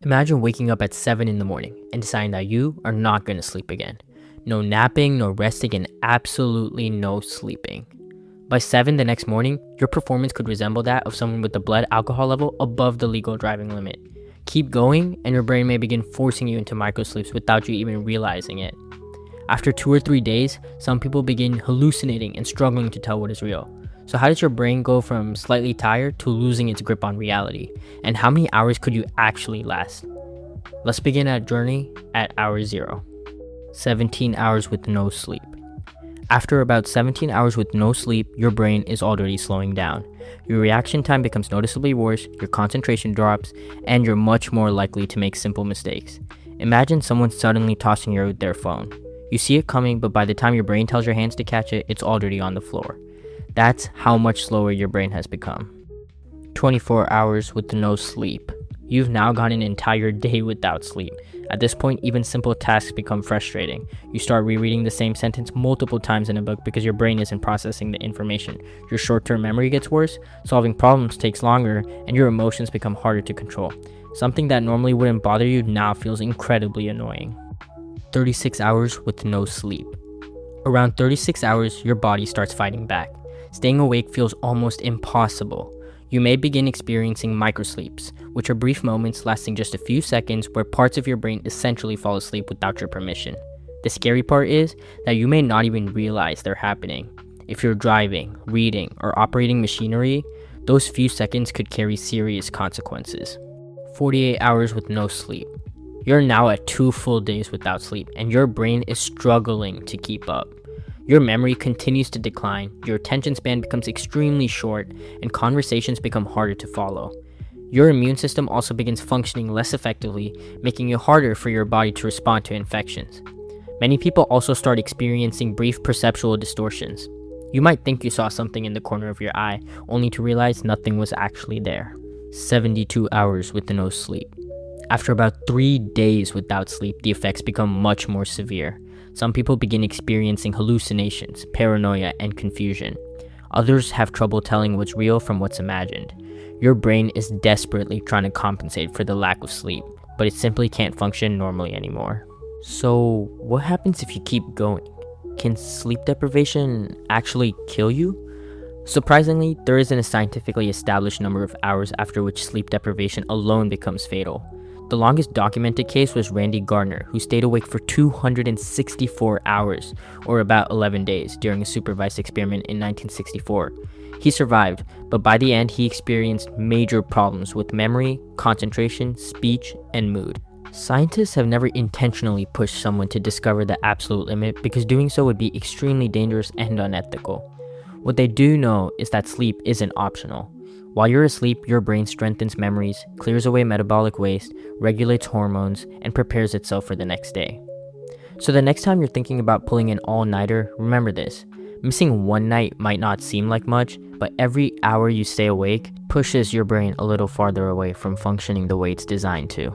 Imagine waking up at 7 in the morning and deciding that you are not going to sleep again. No napping, no resting, and absolutely no sleeping. By 7 the next morning, your performance could resemble that of someone with a blood alcohol level above the legal driving limit. Keep going, and your brain may begin forcing you into microsleeps without you even realizing it. After 2 or 3 days, some people begin hallucinating and struggling to tell what is real. So, how does your brain go from slightly tired to losing its grip on reality? And how many hours could you actually last? Let's begin our journey at hour 0. 17 hours with no sleep. After about 17 hours with no sleep, your brain is already slowing down. Your reaction time becomes noticeably worse, your concentration drops, and you're much more likely to make simple mistakes. Imagine someone suddenly tossing you their phone. You see it coming, but by the time your brain tells your hands to catch it, it's already on the floor. That's how much slower your brain has become. 24 hours with no sleep. You've now gone an entire day without sleep. At this point, even simple tasks become frustrating. You start rereading the same sentence multiple times in a book because your brain isn't processing the information. Your short-term memory gets worse, solving problems takes longer, and your emotions become harder to control. Something that normally wouldn't bother you now feels incredibly annoying. 36 hours with no sleep. Around 36 hours, your body starts fighting back. Staying awake feels almost impossible. You may begin experiencing microsleeps, which are brief moments lasting just a few seconds where parts of your brain essentially fall asleep without your permission. The scary part is that you may not even realize they're happening. If you're driving, reading, or operating machinery, those few seconds could carry serious consequences. 48 hours with no sleep. You're now at 2 full days without sleep, and your brain is struggling to keep up. Your memory continues to decline, your attention span becomes extremely short, and conversations become harder to follow. Your immune system also begins functioning less effectively, making it harder for your body to respond to infections. Many people also start experiencing brief perceptual distortions. You might think you saw something in the corner of your eye, only to realize nothing was actually there. 72 hours with no sleep. After about 3 days without sleep, the effects become much more severe. Some people begin experiencing hallucinations, paranoia, and confusion. Others have trouble telling what's real from what's imagined. Your brain is desperately trying to compensate for the lack of sleep, but it simply can't function normally anymore. So, what happens if you keep going? Can sleep deprivation actually kill you? Surprisingly, there isn't a scientifically established number of hours after which sleep deprivation alone becomes fatal. The longest documented case was Randy Gardner, who stayed awake for 264 hours, or about 11 days, during a supervised experiment in 1964. He survived, but by the end he experienced major problems with memory, concentration, speech, and mood. Scientists have never intentionally pushed someone to discover the absolute limit because doing so would be extremely dangerous and unethical. What they do know is that sleep isn't optional. While you're asleep, your brain strengthens memories, clears away metabolic waste, regulates hormones, and prepares itself for the next day. So the next time you're thinking about pulling an all-nighter, remember this. Missing one night might not seem like much, but every hour you stay awake pushes your brain a little farther away from functioning the way it's designed to.